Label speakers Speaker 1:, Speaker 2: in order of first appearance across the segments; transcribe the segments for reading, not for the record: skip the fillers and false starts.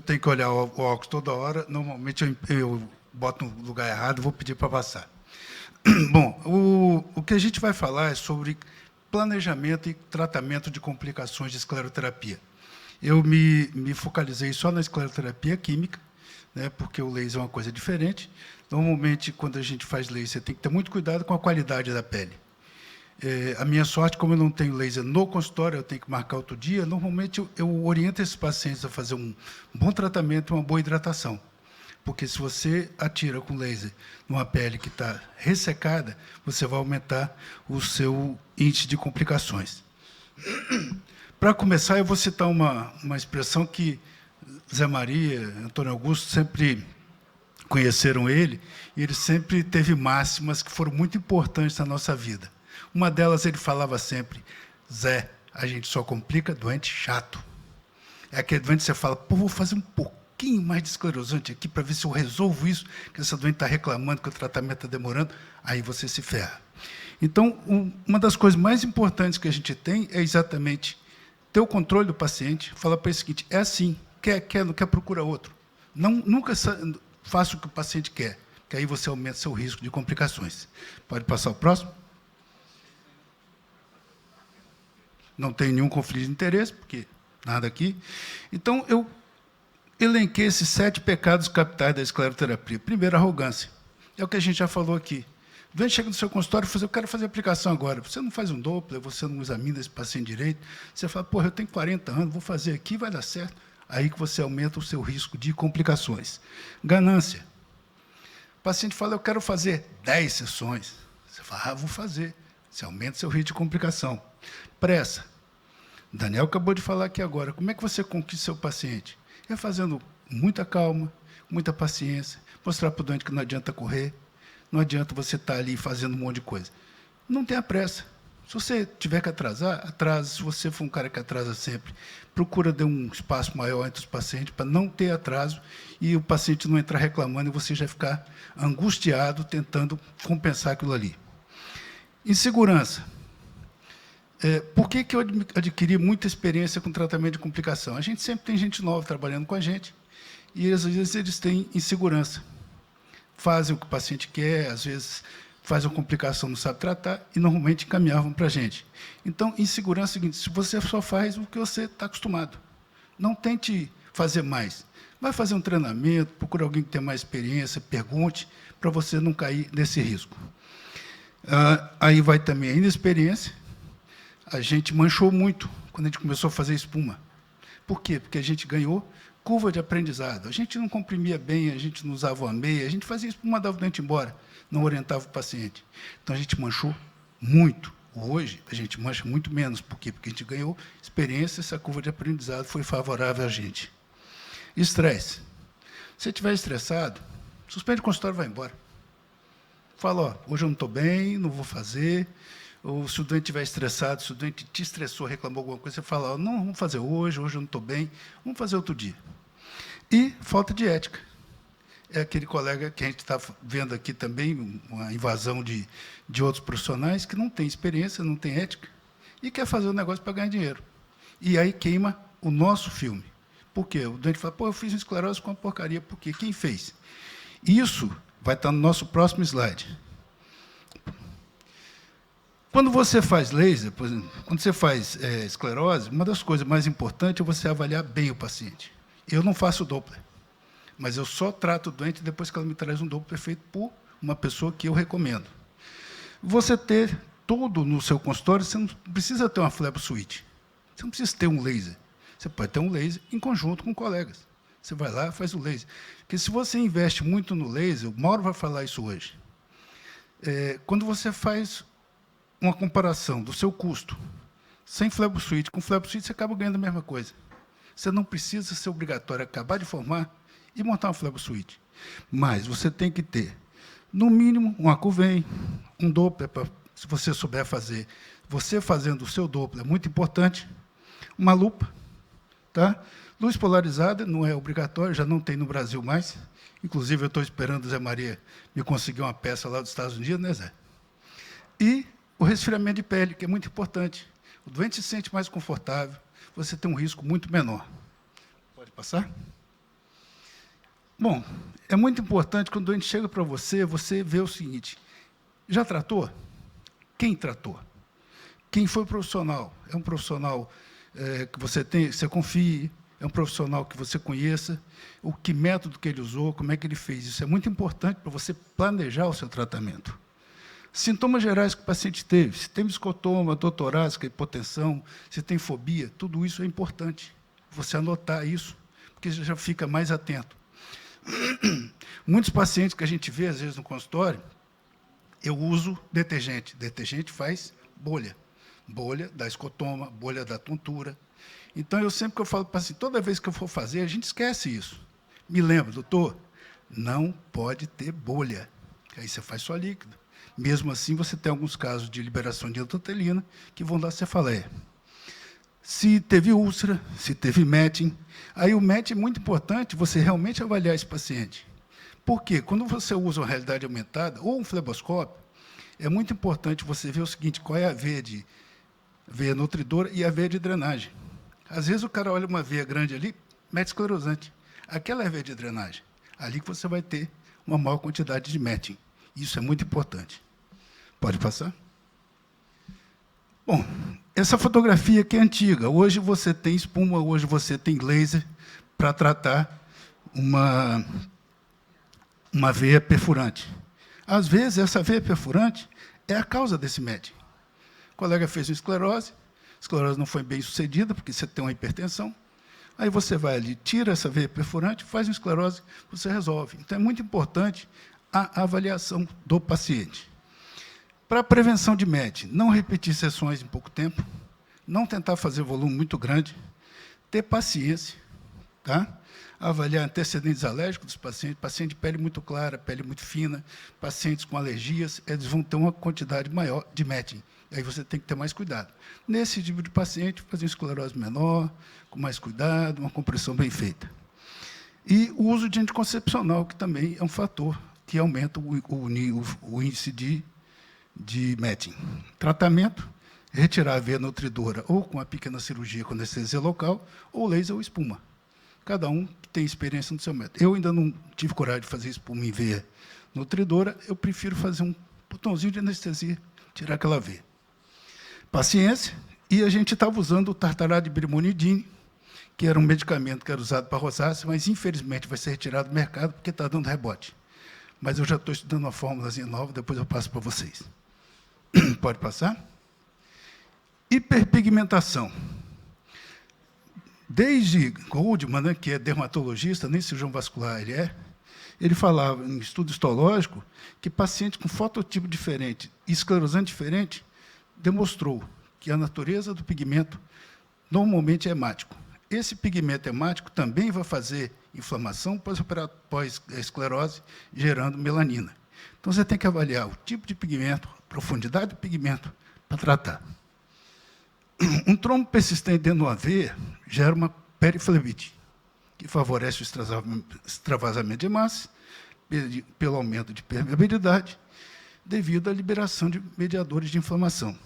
Speaker 1: eu tenho que olhar o óculos toda hora, normalmente eu boto no lugar errado e vou pedir para passar. Bom, o que a gente vai falar é sobre planejamento e tratamento de complicações de escleroterapia. Eu me focalizei só na escleroterapia química, né, porque o laser é uma coisa diferente. Normalmente, quando a gente faz laser, você tem que ter muito cuidado com a qualidade da pele. A minha sorte, como eu não tenho laser no consultório, eu tenho que marcar outro dia, normalmente eu oriento esses pacientes a fazer um bom tratamento e uma boa hidratação. Porque se você atira com laser numa pele que está ressecada, você vai aumentar o seu índice de complicações. Para começar, eu vou citar uma expressão que Zé Maria, Antônio Augusto sempre conheceram ele, e ele sempre teve máximas que foram muito importantes na nossa vida. Uma delas, ele falava sempre: Zé, a gente só complica doente chato. É aquele doente que você fala: pô, vou fazer um pouquinho mais de esclerosante aqui para ver se eu resolvo isso, que essa doente está reclamando que o tratamento está demorando, aí você se ferra. Então, uma das coisas mais importantes que a gente tem é exatamente ter o controle do paciente, falar para ele o seguinte: é assim, quer, não quer, procura outro. Nunca faça o que o paciente quer, que aí você aumenta seu risco de complicações. Pode passar o próximo? Não tem nenhum conflito de interesse, porque nada aqui. Então, eu elenquei esses 7 pecados capitais da escleroterapia. Primeiro, arrogância. É o que a gente já falou aqui. O doente chega no seu consultório e fala: eu quero fazer aplicação agora. Você não faz um Doppler, você não examina esse paciente direito. Você fala: porra, eu tenho 40 anos, vou fazer aqui, vai dar certo. Aí que você aumenta o seu risco de complicações. Ganância. O paciente fala: eu quero fazer 10 sessões. Você fala: vou fazer. Você aumenta o seu risco de complicação. Pressa. O Daniel acabou de falar aqui agora. Como é que você conquista seu paciente? É fazendo muita calma, muita paciência, mostrar para o doente que não adianta correr, não adianta você estar ali fazendo um monte de coisa. Não tenha pressa. Se você tiver que atrasar, atrasa. Se você for um cara que atrasa sempre, procura dar um espaço maior entre os pacientes para não ter atraso e o paciente não entrar reclamando e você já ficar angustiado tentando compensar aquilo ali. Insegurança. Por que eu adquiri muita experiência com tratamento de complicação? A gente sempre tem gente nova trabalhando com a gente e, às vezes, eles têm insegurança. Fazem o que o paciente quer, às vezes fazem uma complicação, não sabe tratar, e normalmente encaminhavam para a gente. Então, insegurança é o seguinte: se você só faz o que você está acostumado, não tente fazer mais. Vai fazer um treinamento, procure alguém que tenha mais experiência, pergunte, para você não cair nesse risco. Aí vai também a inexperiência. A gente manchou muito quando a gente começou a fazer espuma. Por quê? Porque a gente ganhou curva de aprendizado. A gente não comprimia bem, a gente não usava uma meia, a gente fazia espuma, mandava o dente embora, não orientava o paciente. Então, a gente manchou muito. Hoje, a gente mancha muito menos. Por quê? Porque a gente ganhou experiência, essa curva de aprendizado foi favorável a gente. Estresse. Se você estiver estressado, suspende o consultório e vai embora. Fala: ó, hoje eu não estou bem, não vou fazer. Ou se o doente estiver estressado, se o doente te estressou, reclamou alguma coisa, você fala: não, vamos fazer hoje eu não estou bem, vamos fazer outro dia. E falta de ética. É aquele colega que a gente está vendo aqui também, uma invasão de outros profissionais que não tem experiência, não tem ética, e quer fazer um negócio para ganhar dinheiro. E aí queima o nosso filme. Por quê? O doente fala: pô, eu fiz uma esclerose com uma porcaria. Por quê? Quem fez? Isso vai estar no nosso próximo slide. Quando você faz laser, por exemplo, quando você faz esclerose, uma das coisas mais importantes é você avaliar bem o paciente. Eu não faço Doppler, mas eu só trato o doente depois que ela me traz um Doppler feito por uma pessoa que eu recomendo. Você ter tudo no seu consultório, você não precisa ter uma flebo suite. Você não precisa ter um laser. Você pode ter um laser em conjunto com colegas. Você vai lá e faz o laser. Porque se você investe muito no laser, o Mauro vai falar isso hoje, quando você faz uma comparação do seu custo sem flebo suite com flebo suite, você acaba ganhando a mesma coisa. Você não precisa ser obrigatório acabar de formar e montar uma flebo suite. Mas você tem que ter, no mínimo, um Acuvém, um Doppler, se você souber fazer. Você fazendo o seu Doppler é muito importante. Uma lupa. Tá? Luz polarizada não é obrigatório, já não tem no Brasil mais. Inclusive, eu estou esperando o Zé Maria me conseguir uma peça lá dos Estados Unidos, né, Zé? E o resfriamento de pele, que é muito importante. O doente se sente mais confortável, você tem um risco muito menor. Pode passar? Bom, é muito importante, quando o doente chega para você, você vê o seguinte: já tratou? Quem tratou? Quem foi o profissional? É um profissional que você confie? É um profissional que você conheça? O que método que ele usou? Como é que ele fez? Isso é muito importante para você planejar o seu tratamento. Sintomas gerais que o paciente teve, se tem escotoma, dor torácica, hipotensão, se tem fobia, tudo isso é importante. Você anotar isso, porque você já fica mais atento. Muitos pacientes que a gente vê, às vezes, no consultório, eu uso detergente. Detergente faz bolha. Bolha da escotoma, bolha da tontura. Então, eu sempre que eu falo para o paciente, toda vez que eu for fazer, a gente esquece isso. Me lembra, doutor, não pode ter bolha. Aí você faz só líquido. Mesmo assim, você tem alguns casos de liberação de endotelina que vão dar cefaleia. Se teve úlcera, se teve METIN, aí o METIN é muito importante você realmente avaliar esse paciente. Por quê? Quando você usa uma realidade aumentada ou um fleboscópio, é muito importante você ver o seguinte: qual é a veia nutridora e a veia de drenagem. Às vezes o cara olha uma veia grande ali, mete esclerosante. Aquela é a veia de drenagem. Ali que você vai ter uma maior quantidade de METIN. Isso é muito importante. Pode passar? Bom, essa fotografia aqui é antiga. Hoje você tem espuma, hoje você tem laser para tratar uma veia perfurante. Às vezes, essa veia perfurante é a causa desse METIN. O colega fez uma esclerose, a esclerose não foi bem sucedida, porque você tem uma hipertensão. Aí você vai ali, tira essa veia perfurante, faz uma esclerose, você resolve. Então, é muito importante a avaliação do paciente. Para a prevenção de METIN, não repetir sessões em pouco tempo, não tentar fazer volume muito grande, ter paciência, tá? Avaliar antecedentes alérgicos dos pacientes, paciente de pele muito clara, pele muito fina, pacientes com alergias, eles vão ter uma quantidade maior de METIN. Aí você tem que ter mais cuidado. Nesse tipo de paciente, fazer uma esclerose menor, com mais cuidado, uma compressão bem feita. E o uso de anticoncepcional, que também é um fator que aumenta o índice de METIN. Tratamento: retirar a veia nutridora ou com a pequena cirurgia com anestesia local, ou laser ou espuma. Cada um tem experiência no seu método. Eu ainda não tive coragem de fazer espuma em veia nutridora, eu prefiro fazer um botãozinho de anestesia, tirar aquela veia. Paciência, e a gente estava usando o tartarado de brimonidine, que era um medicamento que era usado para rosácea, mas, infelizmente, vai ser retirado do mercado porque está dando rebote. Mas eu já estou estudando uma fórmulazinha nova, depois eu passo para vocês. Pode passar? Hiperpigmentação. Desde Goldman, né, que é dermatologista, nem cirurgião vascular ele falava, em estudo histológico, que paciente com fototipo diferente e esclerosante diferente demonstrou que a natureza do pigmento normalmente é hemático. Esse pigmento hemático também vai fazer inflamação pós-esclerose, gerando melanina. Então, você tem que avaliar o tipo de pigmento, a profundidade do pigmento, para tratar. Um trombo persistente dentro da veia gera uma periflebite, que favorece o extravasamento de massa, pelo aumento de permeabilidade, devido à liberação de mediadores de inflamação.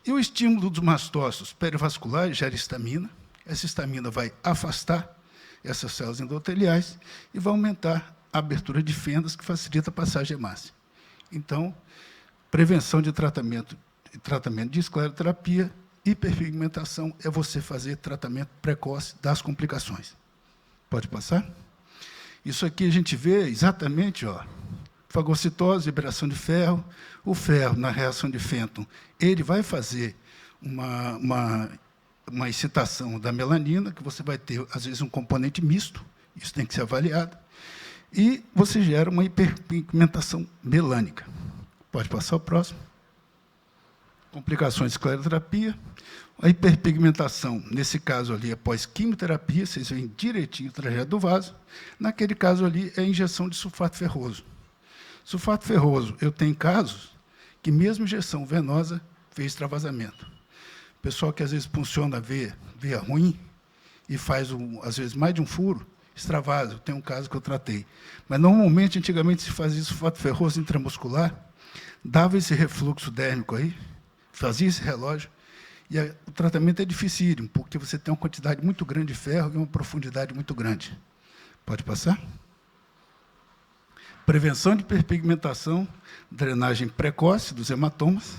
Speaker 1: E o estímulo dos mastócitos perivasculares gera histamina. Essa histamina vai afastar essas células endoteliais e vai aumentar a abertura de fendas, que facilita a passagem de hemácia. Então, prevenção de tratamento de escleroterapia, hiperpigmentação é você fazer tratamento precoce das complicações. Pode passar? Isso aqui a gente vê exatamente, ó, fagocitose, liberação de ferro. O ferro, na reação de Fenton, ele vai fazer uma excitação da melanina, que você vai ter, às vezes, um componente misto, isso tem que ser avaliado, e você gera uma hiperpigmentação melânica. Pode passar o próximo. Complicações de escleroterapia. A hiperpigmentação, nesse caso ali, após quimioterapia, vocês veem direitinho o trajeto do vaso. Naquele caso ali, é a injeção de sulfato ferroso. Sulfato ferroso, eu tenho casos que, mesmo injeção venosa, fez extravasamento. Pessoal que, às vezes, funciona a veia ruim e faz, às vezes, mais de um furo, extravasa. Tem um caso que eu tratei. Mas, normalmente, antigamente, se fazia sulfato ferroso intramuscular, dava esse refluxo dérmico aí, fazia esse relógio, e o tratamento é dificílimo, porque você tem uma quantidade muito grande de ferro e uma profundidade muito grande. Pode passar? Prevenção de hiperpigmentação, drenagem precoce dos hematomas,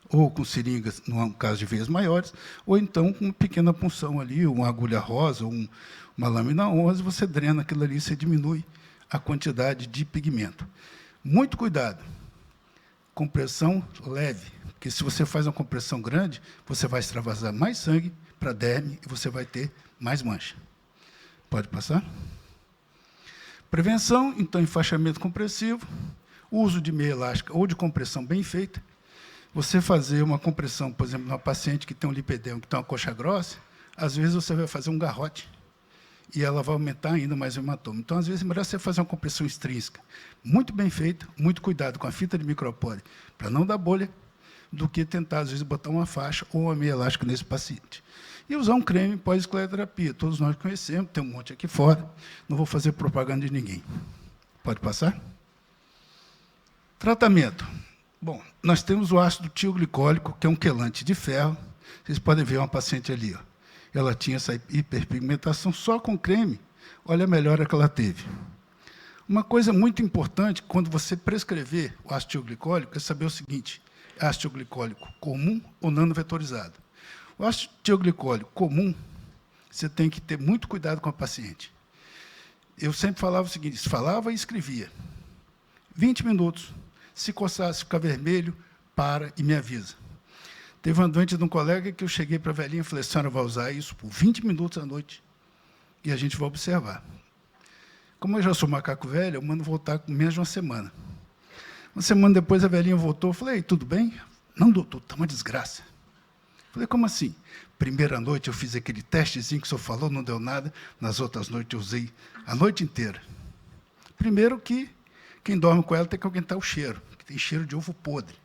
Speaker 1: ou com seringas, no caso de veias maiores, ou então com uma pequena punção ali, uma agulha rosa, ou uma lâmina 11, você drena aquilo ali, você diminui a quantidade de pigmento. Muito cuidado. Compressão leve, porque se você faz uma compressão grande, você vai extravasar mais sangue para a derme e você vai ter mais mancha. Pode passar? Prevenção, então, enfaixamento compressivo, uso de meia elástica ou de compressão bem feita. Você fazer uma compressão, por exemplo, numa paciente que tem um lipedema, que tem uma coxa grossa, às vezes você vai fazer um garrote e ela vai aumentar ainda mais o hematoma. Então, às vezes, é melhor você fazer uma compressão extrínseca, muito bem feita, muito cuidado com a fita de micropore, para não dar bolha, do que tentar, às vezes, botar uma faixa ou uma meia elástica nesse paciente. E usar um creme pós-escleroterapia. Todos nós conhecemos, tem um monte aqui fora, não vou fazer propaganda de ninguém. Pode passar? Tratamento. Bom, nós temos o ácido tioglicólico, que é um quelante de ferro. Vocês podem ver uma paciente ali, ó. Ela tinha essa hiperpigmentação só com creme. Olha a melhora que ela teve. Uma coisa muito importante, quando você prescrever o ácido tioglicólico, é saber o seguinte: é ácido tioglicólico comum ou nanovetorizado? O ácido tioglicólico comum, você tem que ter muito cuidado com a paciente. Eu sempre falava o seguinte: falava e escrevia. 20 minutos. Se coçar, se ficar vermelho, para e me avisa. Teve uma doente de um colega que eu cheguei para a velhinha e falei: a senhora vai usar isso por 20 minutos à noite e a gente vai observar. Como eu já sou macaco velho, eu mando voltar com menos de uma semana. Uma semana depois, a velhinha voltou. Eu falei: tudo bem? Não, doutor, está uma desgraça. Eu falei: como assim? Primeira noite eu fiz aquele testezinho que o senhor falou, não deu nada. Nas outras noites eu usei a noite inteira. Primeiro que quem dorme com ela tem que aguentar o cheiro, que tem cheiro de ovo podre.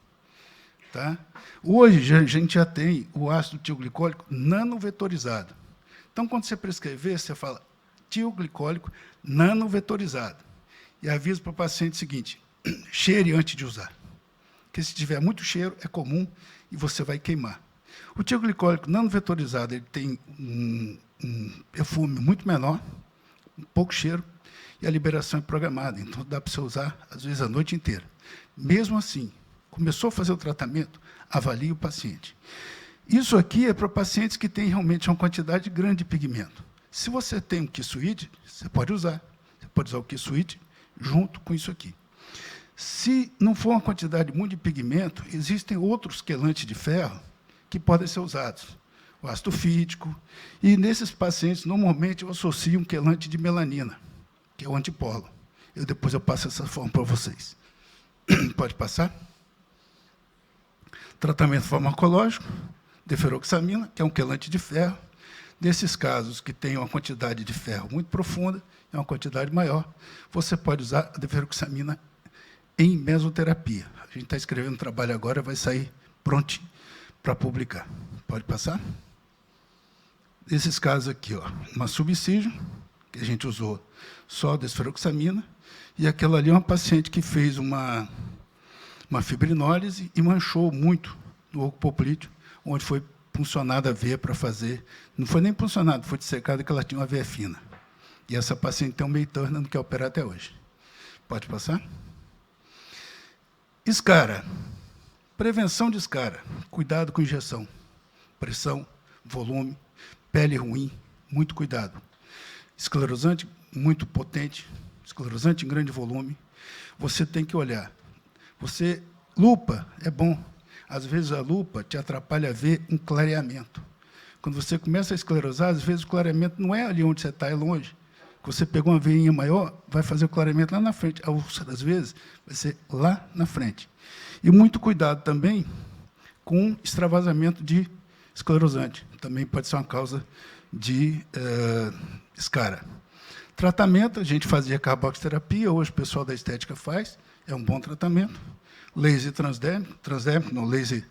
Speaker 1: Tá? Hoje, a gente já tem o ácido tioglicólico nanovetorizado. Então, quando você prescrever, você fala tioglicólico nanovetorizado. E avisa para o paciente o seguinte: cheire antes de usar. Porque se tiver muito cheiro, é comum e você vai queimar. O tioglicólico nanovetorizado ele tem um perfume muito menor, um pouco cheiro, e a liberação é programada. Então, dá para você usar, às vezes, a noite inteira. Mesmo assim, começou a fazer o tratamento, avalie o paciente. Isso aqui é para pacientes que têm realmente uma quantidade grande de pigmento. Se você tem um Kisuid, você pode usar. Você pode usar o Kisuid junto com isso aqui. Se não for uma quantidade muito de pigmento, existem outros quelantes de ferro que podem ser usados. O ácido fítico. E, nesses pacientes, normalmente, eu associo um quelante de melanina, que é o antipolo. Depois eu passo essa forma para vocês. Pode passar? Tratamento farmacológico, deferoxamina, que é um quelante de ferro. Nesses casos que tem uma quantidade de ferro muito profunda, é uma quantidade maior, você pode usar a deferoxamina em mesoterapia. A gente está escrevendo um trabalho agora, vai sair prontinho para publicar. Pode passar? Nesses casos aqui, ó, uma subsídio, que a gente usou só desferoxamina, e aquela ali é uma paciente que fez uma fibrinólise e manchou muito no oco poplíteo, onde foi puncionada a veia para fazer. Não foi nem puncionada, foi dissecada que ela tinha uma veia fina. E essa paciente tem um May Turner, não quer operar até hoje. Pode passar? Escara. Prevenção de escara. Cuidado com injeção. Pressão, volume, pele ruim, muito cuidado. Esclerosante muito potente, esclerosante em grande volume. Você tem que olhar. Lupa é bom. Às vezes a lupa te atrapalha a ver um clareamento. Quando você começa a esclerosar, às vezes o clareamento não é ali onde você está, é longe. Você pegou uma veinha maior, vai fazer o clareamento lá na frente. A úlcera, às vezes, vai ser lá na frente. E muito cuidado também com extravasamento de esclerosante. Também pode ser uma causa de escara. Tratamento, a gente fazia carboxiterapia, hoje o pessoal da estética faz, é um bom tratamento. Laser transdérmico, não, laser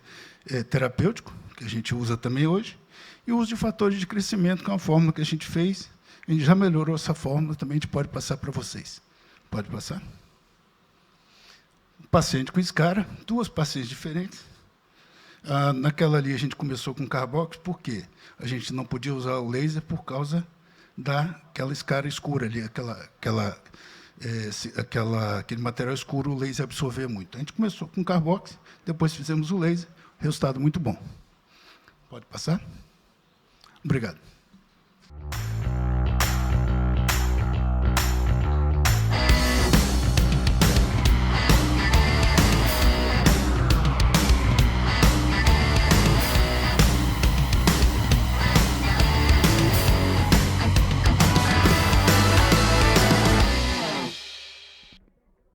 Speaker 1: terapêutico, que a gente usa também hoje. E o uso de fatores de crescimento, que é uma fórmula que a gente fez. A gente já melhorou essa fórmula, também a gente pode passar para vocês. Pode passar? Paciente com escara, duas pacientes diferentes. Naquela ali a gente começou com carbox, por quê? A gente não podia usar o laser por causa daquela escara escura ali, aquela aquele material escuro, o laser absorver muito. A gente começou com carbox, depois fizemos o laser, resultado muito bom. Pode passar? Obrigado.